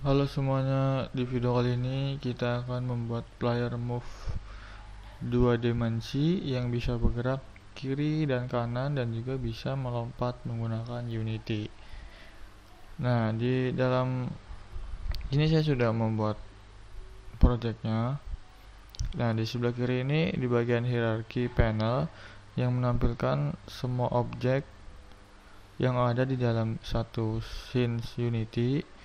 Halo semuanya, di video kali ini kita akan membuat player move dua dimensi yang bisa bergerak kiri dan kanan dan juga bisa melompat menggunakan Unity. Nah, di dalam ini saya sudah membuat projectnya. Nah, di sebelah kiri ini di bagian hierarchy panel yang menampilkan semua objek yang ada di dalam satu scene Unity.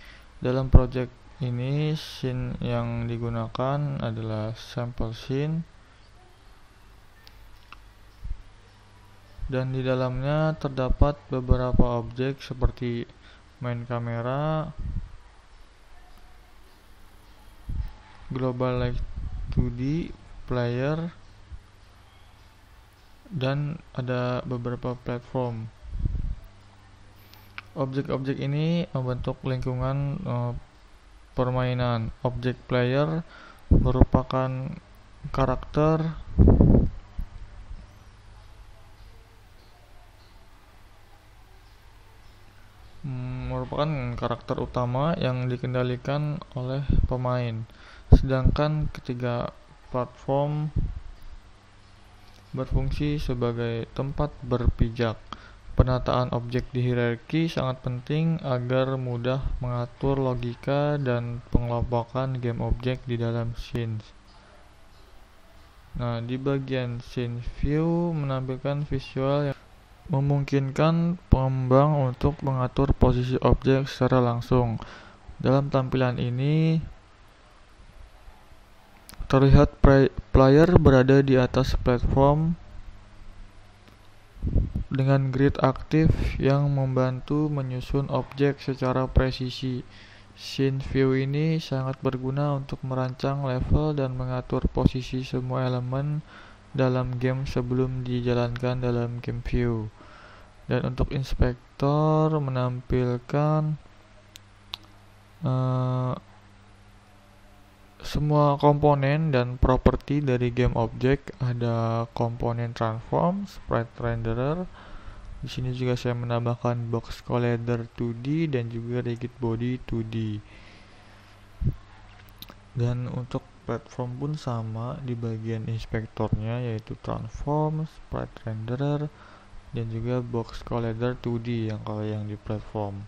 Dalam project ini scene yang digunakan adalah sample scene dan di dalamnya terdapat beberapa objek seperti main kamera, global light 2D, player, dan ada beberapa platform. Objek-objek ini membentuk lingkungan permainan. Objek player merupakan karakter utama yang dikendalikan oleh pemain. Sedangkan ketiga platform berfungsi sebagai tempat berpijak. Penataan objek di hierarki sangat penting agar mudah mengatur logika dan pengelompokan game objek di dalam scenes. Nah, di bagian scene view menampilkan visual yang memungkinkan pengembang untuk mengatur posisi objek secara langsung. Dalam tampilan ini terlihat player berada di atas platform dengan grid aktif yang membantu menyusun objek secara presisi. Scene view ini sangat berguna untuk merancang level dan mengatur posisi semua elemen dalam game sebelum dijalankan dalam game view. Dan untuk inspektor menampilkan semua komponen dan properti dari game object. Ada komponen transform, sprite renderer. Di sini juga saya menambahkan box collider 2D dan juga rigid body 2D. Dan untuk platform pun sama di bagian inspektornya, yaitu transform, sprite renderer, dan juga box collider 2D kalau yang di platform.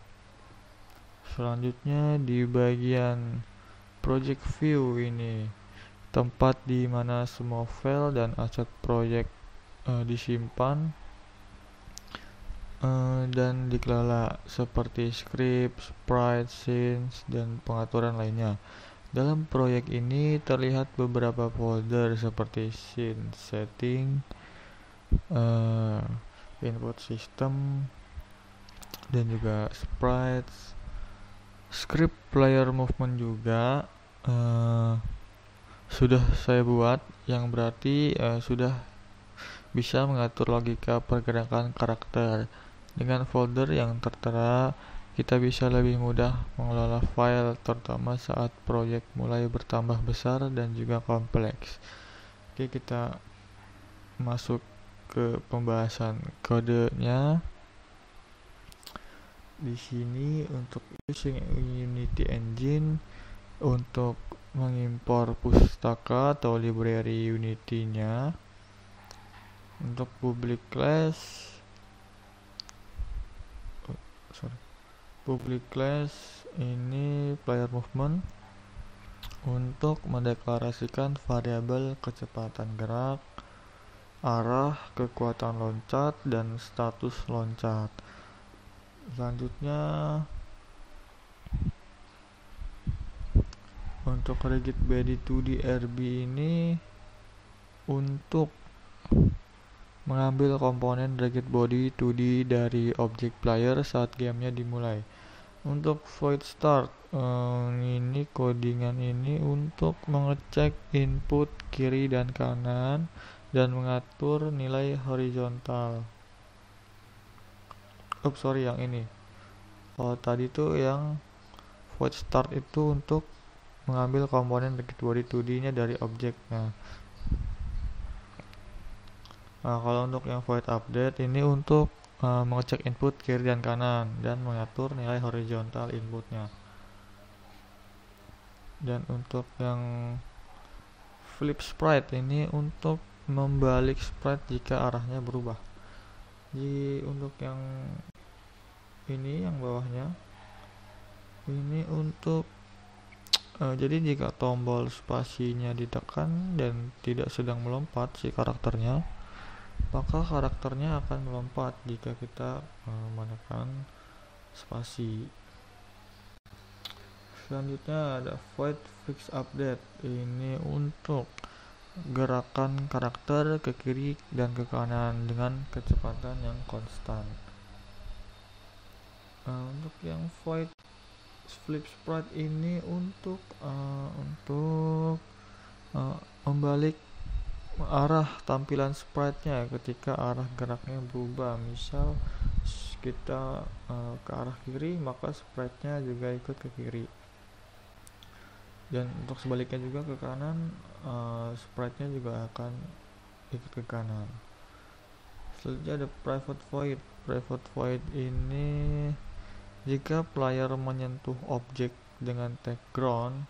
Selanjutnya di bagian project view ini tempat di mana semua file dan aset project disimpan dan dikelola seperti script, sprite, scenes, dan pengaturan lainnya. Dalam proyek ini terlihat beberapa folder seperti scene setting, input system, dan juga sprites, script player movement juga sudah saya buat, yang berarti sudah bisa mengatur logika pergerakan karakter. Dengan folder yang tertera, kita bisa lebih mudah mengelola file, terutama saat proyek mulai bertambah besar dan juga kompleks. Oke, kita masuk ke pembahasan kodenya. Di sini untuk using Unity Engine untuk mengimpor pustaka atau library Unity-nya. Untuk public class ini player movement untuk mendeklarasikan variabel kecepatan gerak, arah, kekuatan loncat, dan status loncat. Selanjutnya untuk rigid body 2D RB ini untuk mengambil komponen rigid body 2D dari objek player saat gamenya dimulai. Untuk void start ini codingan ini untuk mengecek input kiri dan kanan dan mengatur nilai horizontal. Yang ini. Tadi tuh yang void start itu untuk mengambil komponen rigid body 2D nya dari objeknya. Nah, kalau untuk yang void update ini untuk mengecek input kiri dan kanan dan mengatur nilai horizontal inputnya. Dan untuk yang flip sprite ini untuk membalik sprite jika arahnya berubah. Jadi untuk yang ini, yang bawahnya ini untuk jadi jika tombol spasinya ditekan dan tidak sedang melompat si karakternya, maka karakternya akan melompat jika kita menekan spasi. Selanjutnya ada void fix update. Ini untuk gerakan karakter ke kiri dan ke kanan dengan kecepatan yang konstan. Untuk yang void flip sprite ini untuk membalik arah tampilan sprite-nya ketika arah geraknya berubah. Misal kita ke arah kiri, maka sprite-nya juga ikut ke kiri. Dan untuk sebaliknya juga ke kanan, sprite-nya juga akan ikut ke kanan. Selanjutnya ada private void. Private void ini jika player menyentuh objek dengan tag ground,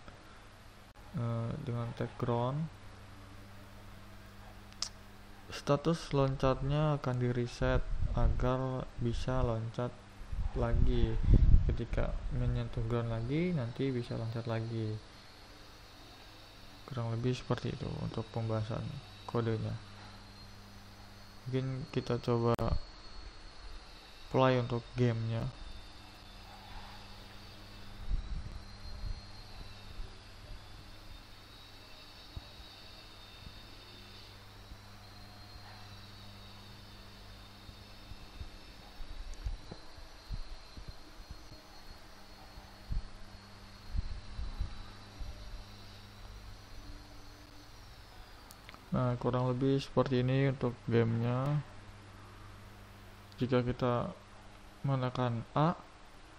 status loncatnya akan di reset agar bisa loncat lagi. Ketika menyentuh ground lagi, nanti bisa loncat lagi. Kurang lebih seperti itu untuk pembahasan kodenya. Mungkin kita coba play untuk gamenya. Nah, kurang lebih seperti ini untuk gamenya. Jika kita menekan A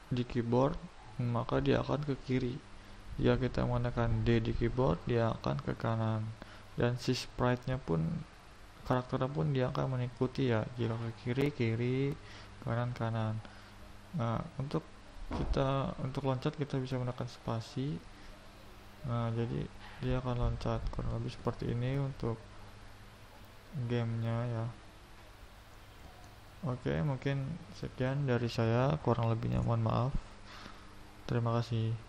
di keyboard, maka dia akan ke kiri. Jika kita menekan D di keyboard, dia akan ke kanan. Dan si sprite-nya pun, karakternya pun dia akan mengikuti ya. Jika ke kiri, kanan. Nah, untuk loncat kita bisa menekan spasi. Nah, jadi dia akan loncat. Kurang lebih seperti ini untuk gamenya ya. Oke, mungkin sekian dari saya, kurang lebihnya mohon maaf. Terima kasih.